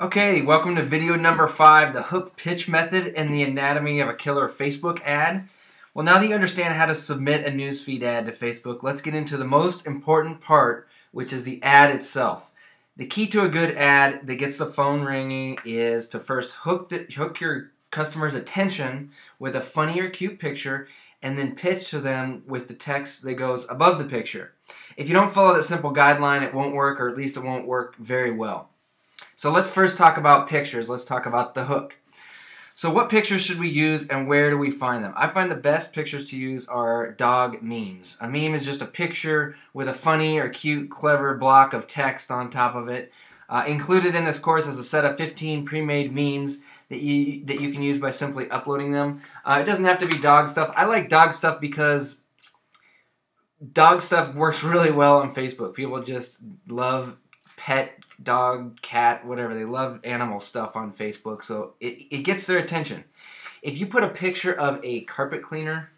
Okay, welcome to video number 5, the hook pitch method and the anatomy of a killer Facebook ad. Well, now that you understand how to submit a newsfeed ad to Facebook, let's get into the most important part, which is the ad itself. The key to a good ad that gets the phone ringing is to first hook your customer's attention with a funny or cute picture and then pitch to them with the text that goes above the picture. If you don't follow that simple guideline, it won't work, or at least it won't work very well. So let's first talk about pictures. Let's talk about the hook. So what pictures should we use and where do we find them? I find the best pictures to use are dog memes. A meme is just a picture with a funny or cute, clever block of text on top of it. Included in this course is a set of 15 pre-made memes that you can use by simply uploading them. It doesn't have to be dog stuff. I like dog stuff because dog stuff works really well on Facebook. People just love pet, dog, cat, whatever. They love animal stuff on Facebook, so it gets their attention. If you put a picture of a carpet cleaner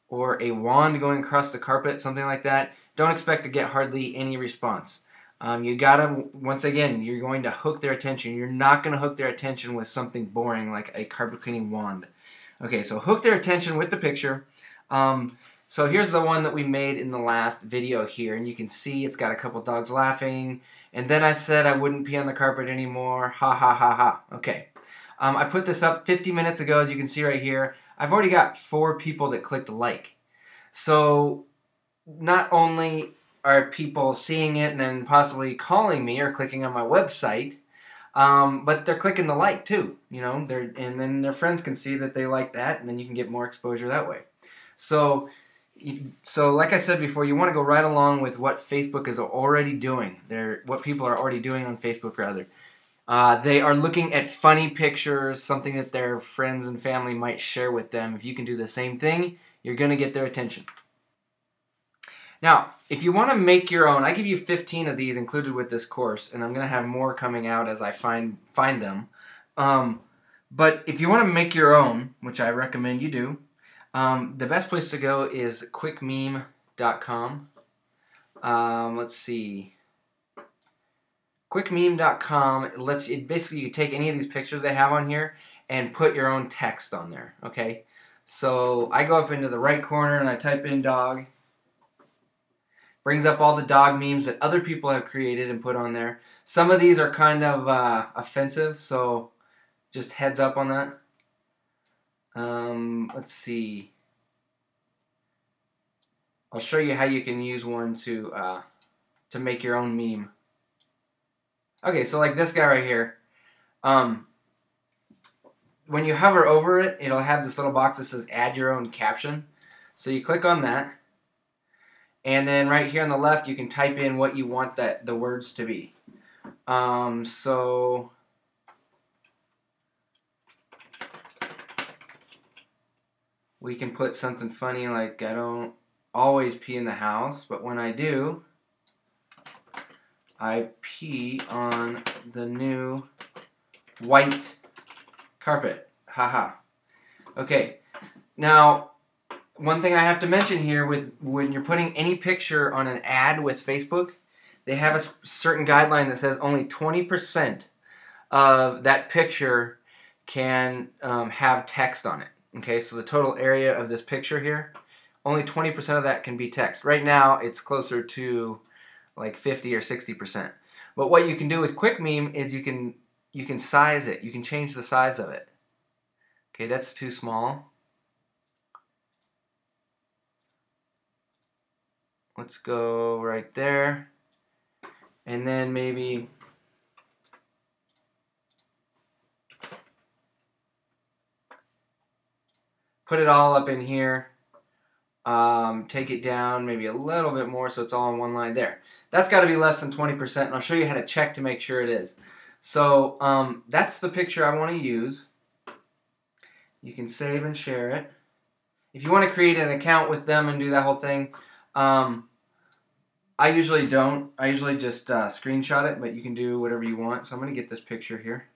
or a wand going across the carpet, something like that, don't expect to get hardly any response. You gotta, once again, you're going to hook their attention. You're not going to hook their attention with something boring like a carpet cleaning wand. Okay, so hook their attention with the picture. So here's the one that we made in the last video here, and you can see it's got a couple dogs laughing. And then I said I wouldn't pee on the carpet anymore. Ha ha ha ha. Okay. I put this up 50 minutes ago, as you can see right here. I've already got 4 people that clicked like. So not only are people seeing it and then possibly calling me or clicking on my website, but they're clicking the like too. You know, and then their friends can see that they like that, and then you can get more exposure that way. So like I said before, you want to go right along with what Facebook is already doing. What people are already doing on Facebook, rather. They are looking at funny pictures, something that their friends and family might share with them. If you can do the same thing, you're going to get their attention. Now, if you want to make your own, I give you 15 of these included with this course, and I'm going to have more coming out as I find them. But if you want to make your own, which I recommend you do, the best place to go is quickmeme.com. Let's see. Quickmeme.com lets you, basically you take any of these pictures they have on here and put your own text on there, okay? So I go up into the right corner and I type in dog. Brings up all the dog memes that other people have created and put on there. Some of these are kind of offensive, so just heads up on that. Let's see. I'll show you how you can use one to make your own meme. Okay, so like this guy right here. When you hover over it, it'll have this little box that says add your own caption. So you click on that. And then right here on the left, you can type in what you want the words to be. So we can put something funny like, I don't always pee in the house, but when I do, I pee on the new white carpet. Haha. Okay. Now, one thing I have to mention here, when you're putting any picture on an ad with Facebook, they have a certain guideline that says only 20% of that picture can have text on it. Okay, so the total area of this picture here, only 20% of that can be text. Right now, it's closer to like 50 or 60%. But what you can do with QuickMeme is you can size it. You can change the size of it. Okay, that's too small. Let's go right there. And then maybe put it all up in here. Take it down maybe a little bit more so it's all in one line there. That's got to be less than 20%, and I'll show you how to check to make sure it is. So that's the picture I want to use. You can save and share it. If you want to create an account with them and do that whole thing, I usually don't. I usually just screenshot it, but you can do whatever you want. So I'm going to get this picture here.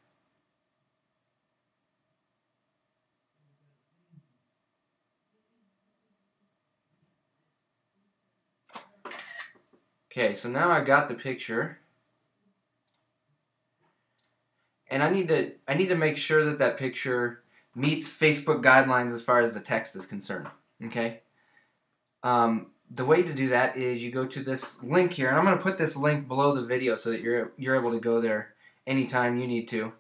Okay, so now I've got the picture. and I need to make sure that that picture meets Facebook guidelines as far as the text is concerned. Okay. The way to do that is you go to this link here, and I'm going to put this link below the video so that you're able to go there anytime you need to.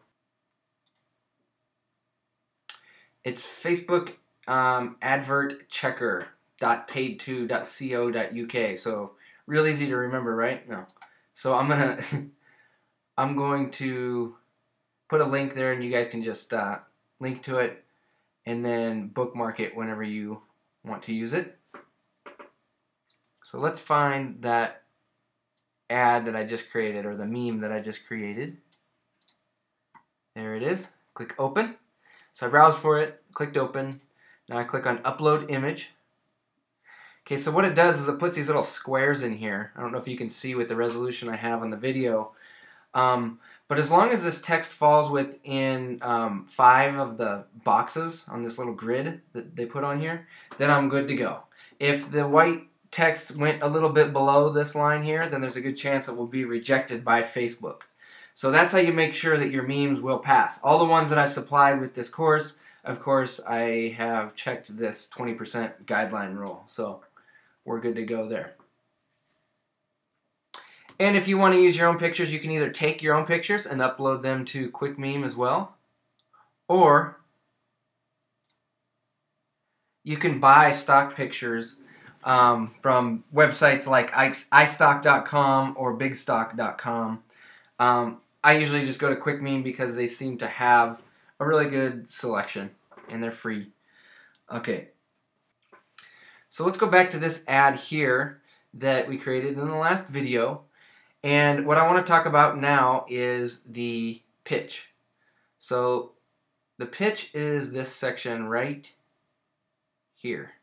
It's Facebook advert checker.paid2.co.uk. So real easy to remember, right? No. So I'm going to put a link there, and you guys can just link to it and then bookmark it whenever you want to use it. So let's find that ad that I just created, or the meme that I just created. There it is. Click open. So I browsed for it, clicked open. Now I click on upload image. Okay, so what it does is it puts these little squares in here. I don't know if you can see with the resolution I have on the video. But as long as this text falls within 5 of the boxes on this little grid that they put on here, then I'm good to go. If the white text went a little bit below this line here, then there's a good chance it will be rejected by Facebook. So that's how you make sure that your memes will pass. All the ones that I've supplied with this course, of course, I have checked this 20% guideline rule. So we're good to go there. And if you want to use your own pictures, you can either take your own pictures and upload them to QuickMeme as well, or you can buy stock pictures from websites like iStock.com or BigStock.com. I usually just go to QuickMeme because they seem to have a really good selection and they're free. Okay, so let's go back to this ad here that we created in the last video, and what I want to talk about now is the pitch. So the pitch is this section right here.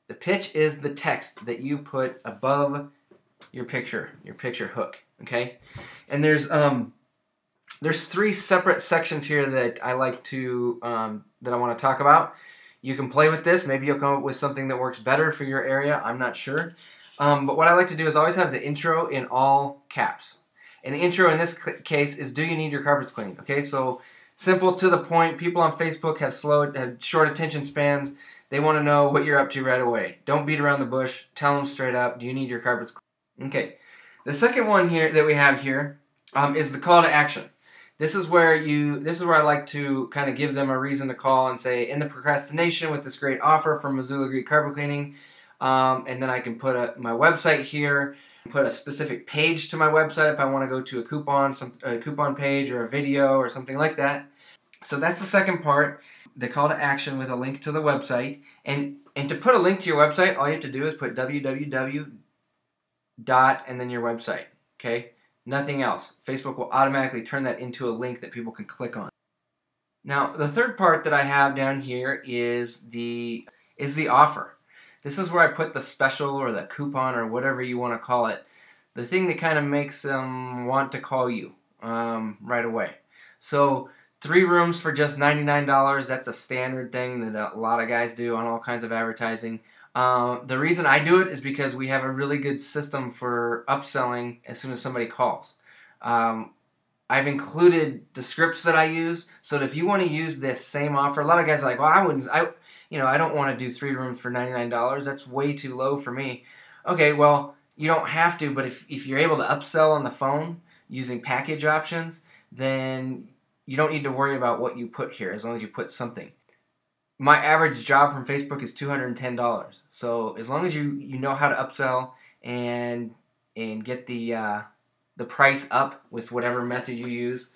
The pitch is the text that you put above your picture hook, okay? And there's 3 separate sections here that I like to that I want to talk about. You can play with this. Maybe you'll come up with something that works better for your area. I'm not sure. But what I like to do is always have the intro in all caps. And the intro in this case is, do you need your carpets cleaned? Okay, so simple, to the point. People on Facebook have short attention spans. They want to know what you're up to right away. Don't beat around the bush. Tell them straight up, do you need your carpets cleaned? Okay. The second one here that we have here is the call to action. This is where I like to kind of give them a reason to call and say, in the procrastination with this great offer from Missoula Greek Carpet Cleaning, and then I can put my website here, put a specific page to my website if I want to go to a coupon page or a video or something like that. So that's the second part, the call to action with a link to the website. And to put a link to your website, all you have to do is put www. and then your website, okay? Nothing else. Facebook will automatically turn that into a link that people can click on. Now, the third part that I have down here is the offer. This is where I put the special or the coupon or whatever you want to call it. The thing that kind of makes them want to call you right away. So 3 rooms for just $99. That's a standard thing that a lot of guys do on all kinds of advertising. The reason I do it is because we have a really good system for upselling as soon as somebody calls. I've included the scripts that I use, so that if you want to use this same offer, a lot of guys are like, well, I don't want to do 3 rooms for $99. That's way too low for me. Okay, well, you don't have to, but if you're able to upsell on the phone using package options, then you don't need to worry about what you put here as long as you put something. My average job from Facebook is $210. So as long as you know how to upsell and get the price up with whatever method you use,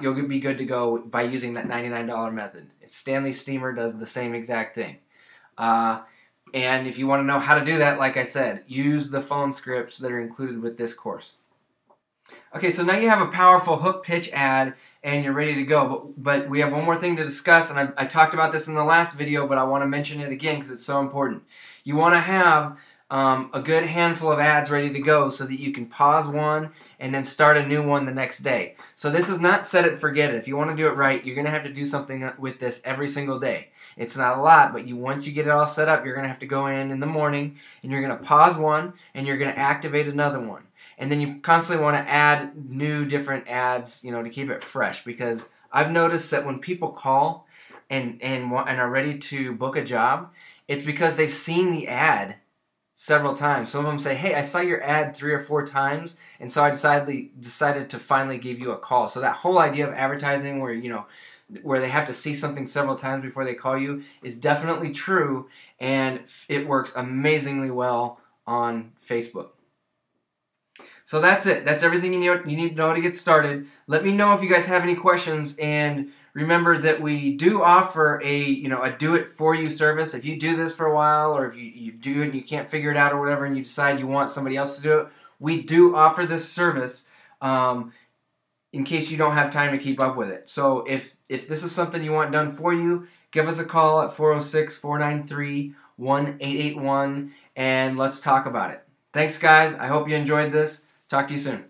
you'll be good to go by using that $99 method. Stanley Steamer does the same exact thing. And if you want to know how to do that, like I said, use the phone scripts that are included with this course. Okay, so now you have a powerful hook pitch ad and you're ready to go. But we have one more thing to discuss, and I talked about this in the last video, but I want to mention it again because it's so important. You want to have a good handful of ads ready to go so that you can pause one and then start a new one the next day. So this is not set it, forget it. If you want to do it right, you're going to have to do something with this every single day. It's not a lot, but once you get it all set up, you're going to have to go in the morning and you're going to pause one and you're going to activate another one. and then you constantly want to add new different ads, to keep it fresh. Because I've noticed that when people call and are ready to book a job, it's because they've seen the ad several times. Some of them say, "Hey, I saw your ad 3 or 4 times, and so I decided to finally give you a call." So that whole idea of advertising, where they have to see something several times before they call you, is definitely true, and it works amazingly well on Facebook. So that's it. That's everything you need to know to get started. Let me know if you guys have any questions, and remember that we do offer a do-it-for-you service. If you do this for a while, or if you do it and you can't figure it out or whatever, and you decide you want somebody else to do it, we do offer this service in case you don't have time to keep up with it. So if this is something you want done for you, give us a call at 406-493-1881, and let's talk about it. Thanks, guys. I hope you enjoyed this. Talk to you soon.